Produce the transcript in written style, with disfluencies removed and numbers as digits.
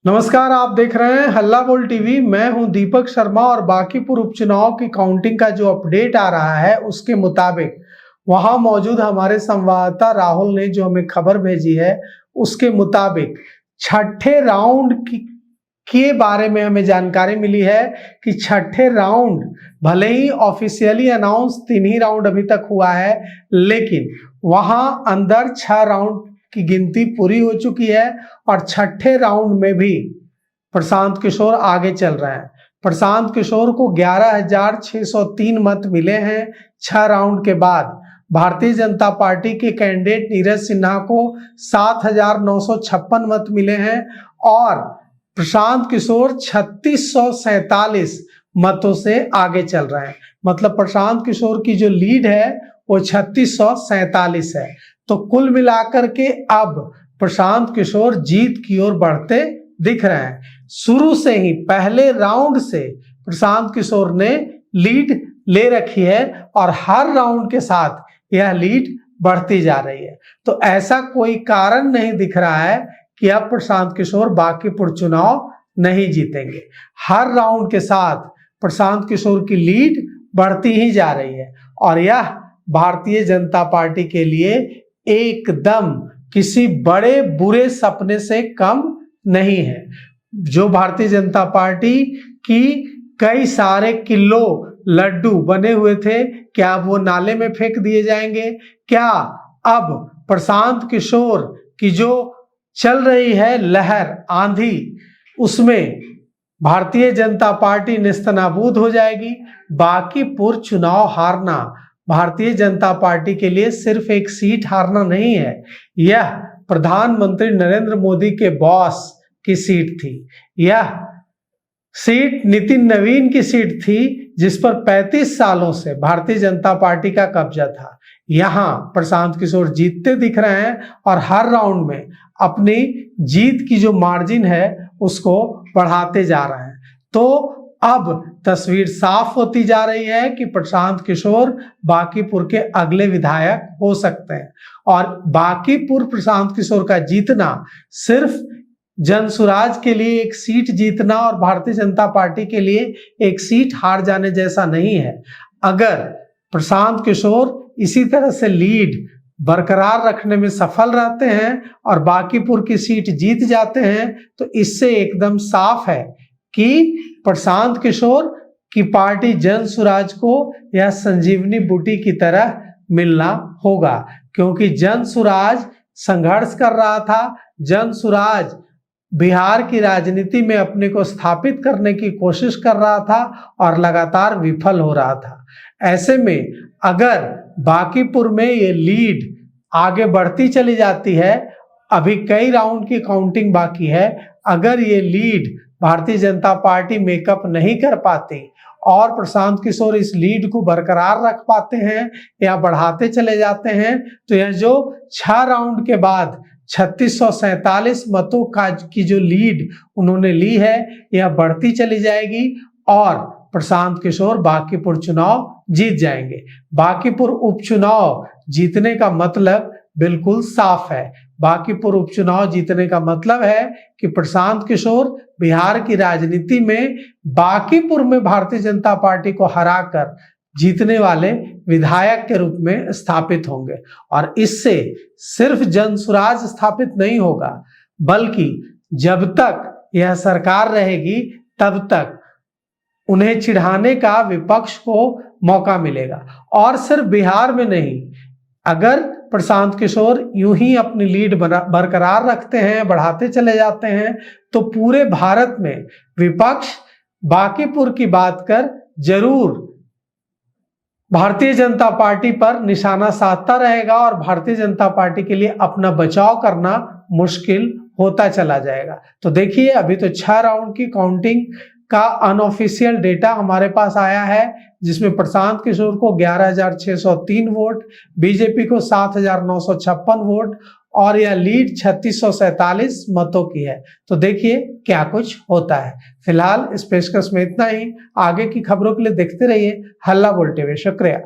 नमस्कार, आप देख रहे हैं हल्ला बोल टीवी। मैं हूं दीपक शर्मा और बांकीपुर उपचुनाव की काउंटिंग का जो अपडेट आ रहा है उसके मुताबिक वहां मौजूद हमारे संवाददाता राहुल ने जो हमें खबर भेजी है उसके मुताबिक छठे राउंड के बारे में हमें जानकारी मिली है कि छठे राउंड भले ही ऑफिशियली अनाउंस 3 ही राउंड अभी तक हुआ है, लेकिन वहां अंदर 6 राउंड की गिनती पूरी हो चुकी है और छठे राउंड में भी प्रशांत किशोर आगे चल रहे हैं। प्रशांत किशोर को 11,603 मत मिले हैं 6 राउंड के बाद। भारतीय जनता पार्टी के कैंडिडेट नीरज सिन्हा को 7,956 मत मिले हैं और प्रशांत किशोर 3,647 मतों से आगे चल रहे हैं। मतलब प्रशांत किशोर की जो लीड है वो 3,647 है। तो कुल मिलाकर के अब प्रशांत किशोर जीत की ओर बढ़ते दिख रहे हैं। शुरू से ही पहले राउंड से प्रशांत किशोर ने लीड ले रखी है और हर राउंड के साथ यह लीड बढ़ती जा रही है। तो ऐसा कोई कारण नहीं दिख रहा है कि अब प्रशांत किशोर बांकीपुर चुनाव नहीं जीतेंगे। हर राउंड के साथ प्रशांत किशोर की लीड बढ़ती ही जा रही है और यह भारतीय जनता पार्टी के लिए एकदम किसी बड़े बुरे सपने से कम नहीं है। जो भारतीय जनता पार्टी की कई सारे किलो लड्डू बने हुए थे, क्या वो नाले में फेंक दिए जाएंगे? क्या अब प्रशांत किशोर की जो चल रही है लहर आंधी, उसमें भारतीय जनता पार्टी नेस्तनाबूद हो जाएगी? बांकीपुर चुनाव हारना भारतीय जनता पार्टी के लिए सिर्फ एक सीट हारना नहीं है, यह प्रधानमंत्री नरेंद्र मोदी के बॉस की सीट थी। यह सीट नितिन नवीन की सीट थी जिस पर 35 सालों से भारतीय जनता पार्टी का कब्जा था। यहां प्रशांत किशोर जीतते दिख रहे हैं और हर राउंड में अपनी जीत की जो मार्जिन है उसको बढ़ाते जा रहे हैं। तो अब तस्वीर साफ होती जा रही है कि प्रशांत किशोर बांकीपुर के अगले विधायक हो सकते हैं और बांकीपुर प्रशांत किशोर का जीतना सिर्फ जनसुराज के लिए एक सीट जीतना और भारतीय जनता पार्टी के लिए एक सीट हार जाने जैसा नहीं है। अगर प्रशांत किशोर इसी तरह से लीड बरकरार रखने में सफल रहते हैं और बांकीपुर की सीट जीत जाते हैं तो इससे एकदम साफ है कि प्रशांत किशोर की पार्टी जनसुराज को यह संजीवनी बूटी की तरह मिलना होगा, क्योंकि जनसुराज संघर्ष कर रहा था। जनसुराज बिहार की राजनीति में अपने को स्थापित करने की कोशिश कर रहा था और लगातार विफल हो रहा था। ऐसे में अगर बांकीपुर में ये लीड आगे बढ़ती चली जाती है, अभी कई राउंड की काउंटिंग बाकी है, अगर ये lead Bharatiya Janata party makeup नहीं कर पाती और प्रशांत किशोर इस लीड को बरकरार रख पाते हैं या बढ़ाते चले जाते हैं तो यह जो 6 राउंड के बाद 3,647 मतों की जो लीड उन्होंने ली है यह बढ़ती चली जाएगी और प्रशांत किशोर बांकीपुर चुनाव जीत जाएंगे। बांकीपुर उपचुनाव जीतने का मतलब बिल्कुल साफ है। बांकीपुर उपचुनाव जीतने का मतलब है कि प्रशांत किशोर बिहार की राजनीति में बांकीपुर में भारतीय जनता पार्टी को हराकर जीतने वाले विधायक के रूप में स्थापित होंगे और इससे सिर्फ जनसुराज स्थापित नहीं होगा, बल्कि जब तक यह सरकार रहेगी तब तक उन्हें चिढ़ाने का विपक्ष को मौका मिलेगा। और सिर्फ बिहार में नहीं, अगर प्रशांत किशोर यूं ही अपनी लीड बरकरार रखते हैं, बढ़ाते चले जाते हैं, तो पूरे भारत में विपक्ष बांकीपुर की बात कर जरूर भारतीय जनता पार्टी पर निशाना साधता रहेगा और भारतीय जनता पार्टी के लिए अपना बचाव करना मुश्किल होता चला जाएगा। तो देखिए, अभी तो 6 राउंड की काउंटिंग का अनऑफिशियल डेटा हमारे पास आया है जिसमें प्रशांत किशोर को 11,603 वोट, बीजेपी को 7,956 वोट और यह लीड 3,647 मतों की है। तो देखिए क्या कुछ होता है। फिलहाल इस पेशकश में इतना ही। आगे की खबरों के लिए देखते रहिए हल्ला बोल टीवी। शुक्रिया।